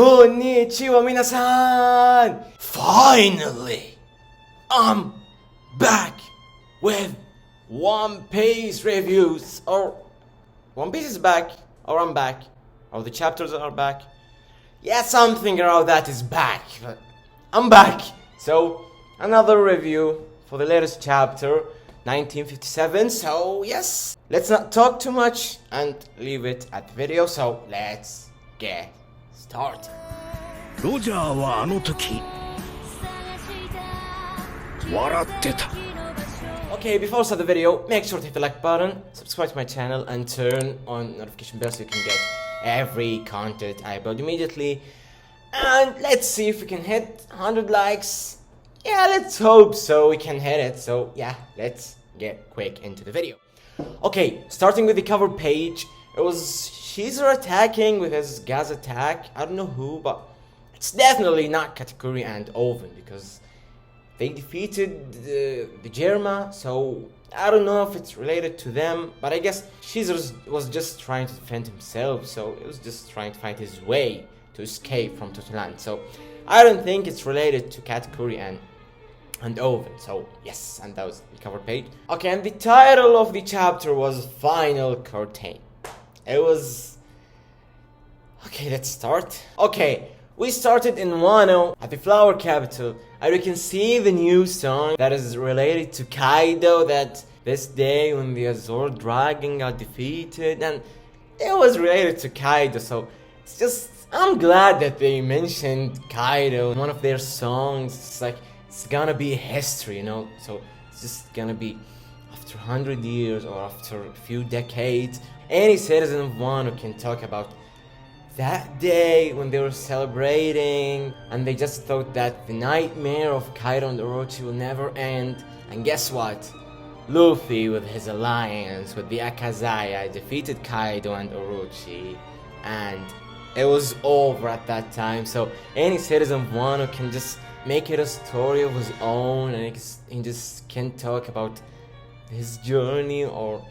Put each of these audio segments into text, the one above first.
Konnichiwa minasan! Finally! I'm back with One Piece reviews. Or One Piece is back, or I'm back, or the chapters are back. Yeah, something around that is back, but I'm back. So, another review for the latest chapter, 1957. So, yes, let's not talk too much and leave it at the video. So, let's get started. ロジャーはあの時笑ってた。 Okay, before I start the video, make sure to hit the like button, subscribe to my channel, and turn on notification bell so you can get every content I upload immediately. And let's see if we can hit 100 likes. Yeah, let's hope so we can hit it. So yeah, let's get quick into the video. Okay, starting with the cover page, it was Shizuru attacking with his gas attack. I don't know who, but it's definitely not Katakuri and Oven because they defeated the Germa, so I don't know if it's related to them, but I guess Shizuru was just trying to defend himself, so he was just trying to find his way to escape from Totoland. So I don't think it's related to Katakuri and Oven. So yes, and that was the cover page. Okay, and the title of the chapter was Final Curtain. It was... Okay, let's start. Okay, we started in Wano at the Flower Capital, and we can see the new song that is related to Kaido, that this day when the Azure Dragon got defeated, and it was related to Kaido, so it's just, I'm glad that they mentioned Kaido in one of their songs. It's like, it's gonna be history, you know, so it's just gonna be after 100 years or after a few decades, any citizen of Wano can talk about that day when they were celebrating, and they just thought that the nightmare of Kaido and Orochi will never end. And guess what? Luffy, with his alliance with the Akazaya, defeated Kaido and Orochi, and it was over at that time. So any citizen of Wano can just make it a story of his own, and he just can talk about his journey or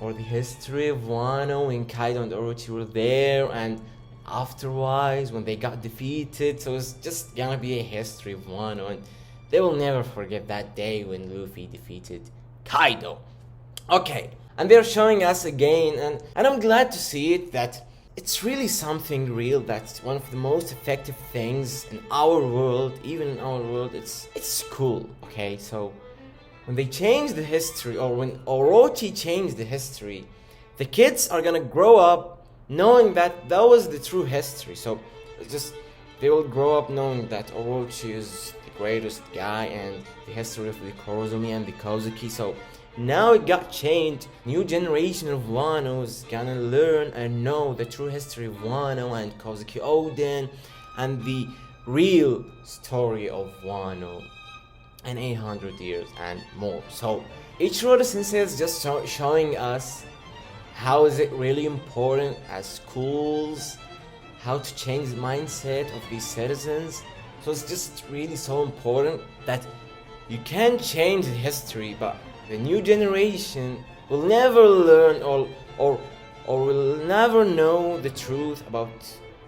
the history of Wano when Kaido and Orochi were there, and afterwards when they got defeated. So it's just gonna be a history of Wano, and they will never forget that day when Luffy defeated Kaido. Okay, and they're showing us again, and I'm glad to see it, that it's really something real. That's one of the most effective things in our world. Even in our world, it's cool. Okay, so when they change the history, or when Orochi changed the history, the kids are gonna grow up knowing that that was the true history. So it's just, they will grow up knowing that Orochi is the greatest guy and the history of the Kurozumi and the Kozuki. So now it got changed. New generation of Wano is gonna learn and know the true history of Wano and Kozuki Oden and the real story of Wano in 800 years and more. So Ichiro Sensei is just showing us how is it really important as schools, how to change the mindset of these citizens. So it's just really so important that you can change the history, but the new generation will never learn or will never know the truth about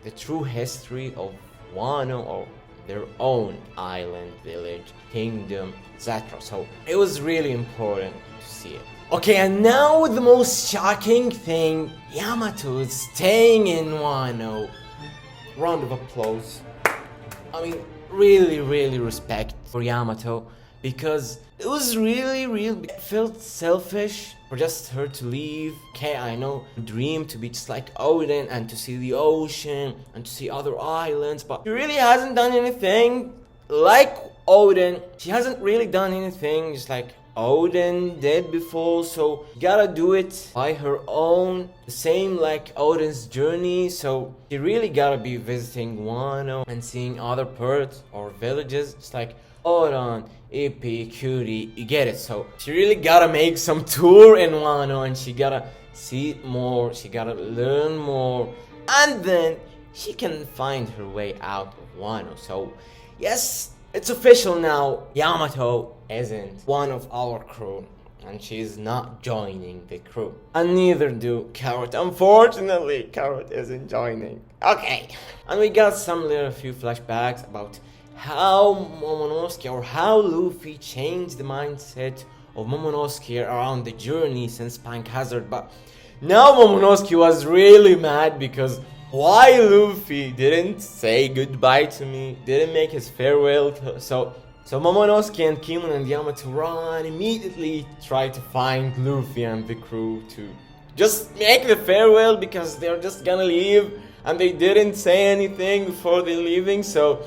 the true history of Wano or their own island, village, kingdom, etc. So it was really important to see it. Okay, and now the most shocking thing, Yamato is staying in Wano. Round of applause. I mean, really respect for Yamato, because it was really, it felt selfish for just her to leave. Okay, I know, dream to be just like Oden and to see the ocean and to see other islands, but she really hasn't done anything like Oden. She hasn't really done anything just like Oden did before, so you gotta do it by her own, the same like Oden's journey. So you really gotta be visiting Wano and seeing other parts or villages, just like Oran, Ippi, Kyuri, you get it. So she really gotta make some tour in Wano, and she gotta see more, she gotta learn more, and then she can find her way out of Wano. So yes, it's official now, Yamato isn't one of our crew and she's not joining the crew. And neither do Carrot. Unfortunately, Carrot isn't joining. Okay. And we got some little few flashbacks about how Momonosuke or how Luffy changed the mindset of Momonosuke around the journey since Punk Hazard. But now Momonosuke was really mad because why Luffy didn't say goodbye to me, didn't make his farewell. So Momonosuke and Kimon and Yamato run immediately try to find Luffy and the crew to just make the farewell because they're just gonna leave and they didn't say anything before they're leaving. So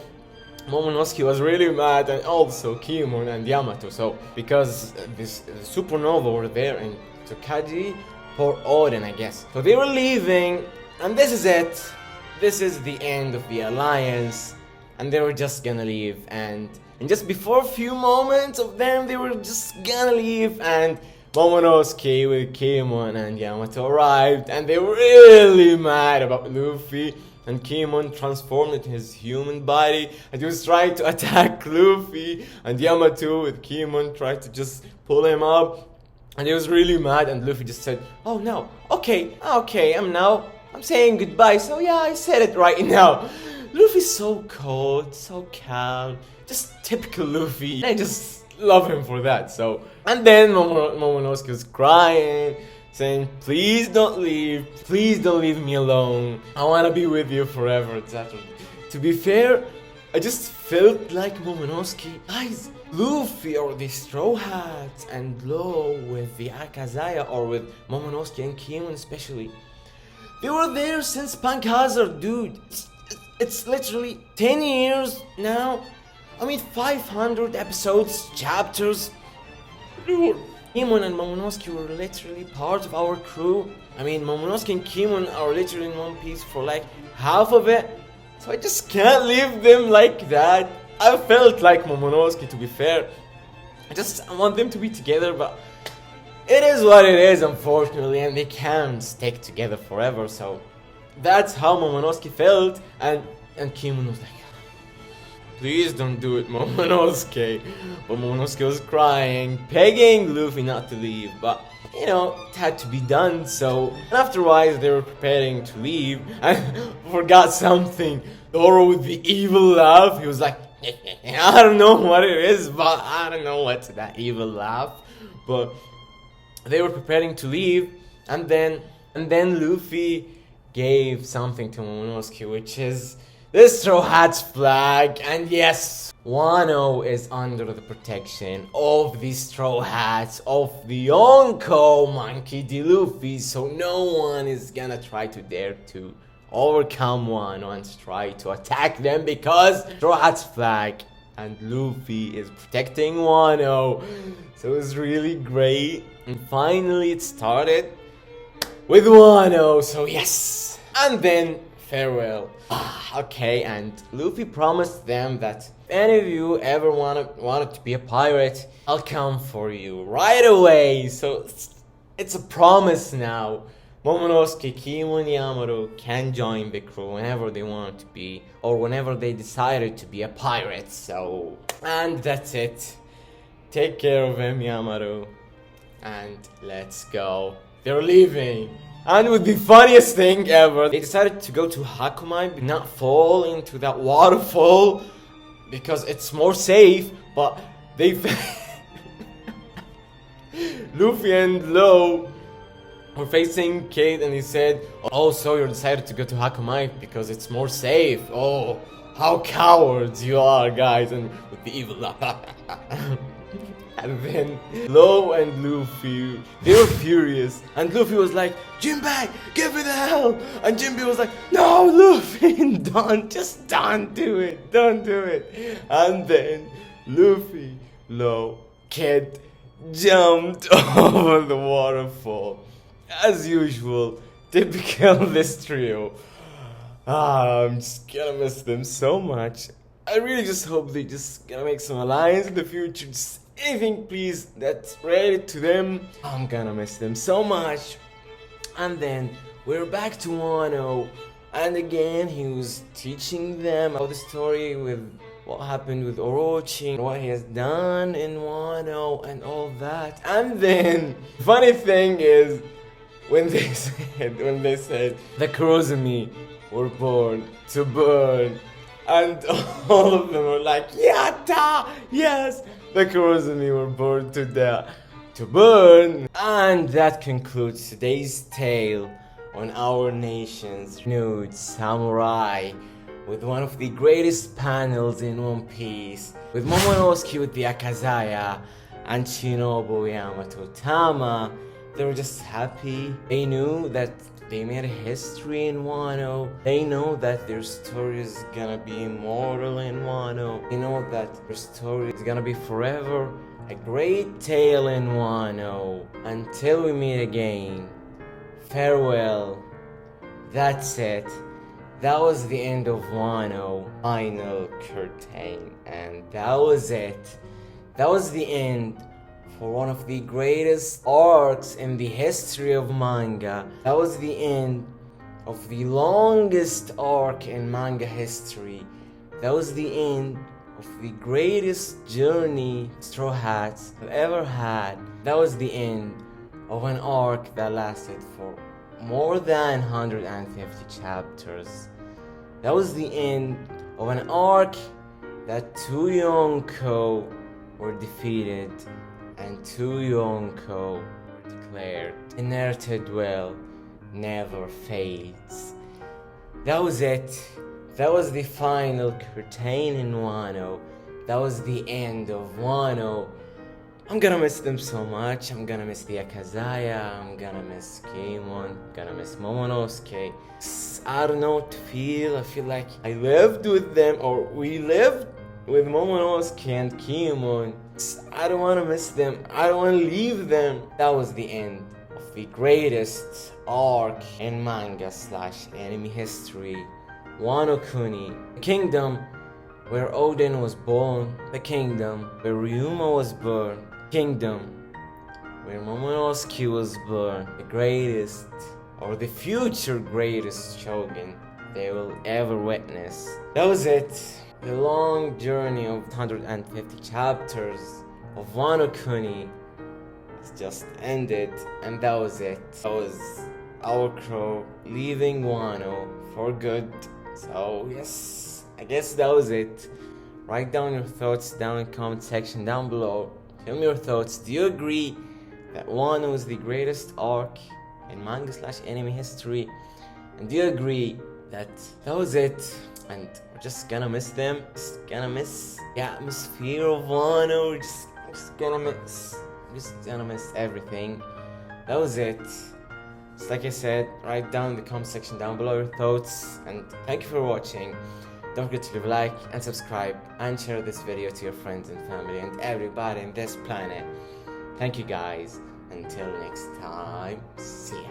Momonosuke was really mad, and also Kimon and Yamato. So because this supernova were there in Tokaji for Oden, I guess. So they were leaving, and this is it. This is the end of the alliance, and they were just gonna leave. And just before a few moments of them, they were just gonna leave, and Momonosuke with Kimon and Yamato arrived, and they were really mad about Luffy. And Kimon transformed into his human body, and he was trying to attack Luffy, and Yamato with Kimon tried to just pull him up, and he was really mad, and Luffy just said, "Oh no, okay, I'm saying goodbye, so yeah, I said it right now." Luffy's so cold, so calm, just typical Luffy. I just love him for that. So, and then Momonosuke was crying, saying, "Please don't leave me alone. I wanna be with you forever," etc. To be fair, I just felt like Momonosuke, guys, Luffy or the Straw Hats and Law with the Akazaya or with Momonosuke and Kimon especially, they were there since Punk Hazard, dude. It's literally 10 years now. I mean, 500 episodes, chapters. Kimon and Momonosuke were literally part of our crew. I mean, Momonosuke and Kimon are literally in One Piece for like half of it. So I just can't leave them like that. I felt like Momonosuke, to be fair. I want them to be together, but it is what it is, unfortunately, and they can't stick together forever. So that's how Momonosuke felt, and Kimon was like, "Please don't do it, Momonosuke." But Momonosuke was crying, begging Luffy not to leave, but you know, it had to be done. So afterwards they were preparing to leave, and forgot something. Zoro with the evil laugh, he was like, I don't know what it is, but I don't know what's that evil laugh. But they were preparing to leave, and then Luffy gave something to Momonosuke, which is the Straw Hats flag. And yes, Wano is under the protection of the Straw Hats, of the Yonko Monkey D. Luffy, so no one is gonna try to dare to overcome Wano and try to attack them, because Straw Hats flag and Luffy is protecting Wano. So it's really great, and finally it started with Wano, so yes. And then farewell. Okay, and Luffy promised them that if any of you ever wanted to be a pirate, I'll come for you right away. So it's a promise now. Momonosuke, Kimon, Yamato can join the crew whenever they want to be, or whenever they decided to be a pirate. So, and that's it. Take care of him, Yamato, and let's go. They're leaving. And with the funniest thing ever, they decided to go to Hakumai, but not fall into that waterfall because it's more safe. But they Luffy and Law were facing Kate, and he said, "Oh, so you decided to go to Hakumai because it's more safe. Oh, how cowards you are, guys!" And with the evil laugh. And then Law and Luffy, they were furious, and Luffy was like, "Jinbei, give me the help!" And Jinbei was like, "No, Luffy, don't do it, don't do it." And then Luffy, Law, Kid jumped over the waterfall. As usual, typical this trio. I'm just gonna miss them so much. I really just hope they just gonna make some alliance in the future. Just anything, please, that's related to them. I'm gonna miss them so much. And then we're back to Wano, and again he was teaching them about the story with what happened with Orochi, what he has done in Wano and all that. And then, funny thing is, when they said the Kurozumi were born to burn, and all of them were like, Yatta! Yes! The Kurozumi were born to burn. And that concludes today's tale on our nation's nude samurai, with one of the greatest panels in One Piece, with Momonosuke with the Akazaya and Shinobu Yamato Tama. They were just happy. They knew that they made a history in Wano. They know that their story is gonna be immortal in Wano. They know that their story is gonna be forever a great tale in Wano. Until we meet again, farewell. That's it. That was the end of Wano. Final curtain. And that was it. That was the end for one of the greatest arcs in the history of manga. That was the end of the longest arc in manga history. That was the end of the greatest journey Straw Hats have ever had. That was the end of an arc that lasted for more than 150 chapters. That was the end of an arc that two Yonko were defeated and two Yonko were declared inerted well, never fades. That was it. That was the final curtain in Wano. That was the end of Wano. I'm gonna miss them so much. I'm gonna miss the Akazaya. I'm gonna miss Keimon. I'm gonna miss Momonosuke. I don't know what to feel. I feel like I lived with them, or we lived with Momonosuke and Keimon. I don't want to miss them. I don't want to leave them. That was the end of the greatest arc in manga/anime history. Wano Kuni, the kingdom where Odin was born, the kingdom where Ryuma was born, kingdom where Momonosuke was born, the greatest or the future greatest shogun they will ever witness. That was it. The long journey of 150 chapters of Wano Kuni has just ended, and that was it. That was our crew leaving Wano for good. So yes, I guess that was it. Write down your thoughts down in the comment section down below. Tell me your thoughts. Do you agree that Wano is the greatest arc in manga/anime history? And do you agree that was it? And we're just gonna miss them. Just gonna miss the atmosphere of Wano. We're just gonna miss everything. That was it. Just like I said, write down in the comment section down below your thoughts. And thank you for watching. Don't forget to leave a like and subscribe and share this video to your friends and family and everybody in this planet. Thank you guys. Until next time, see ya.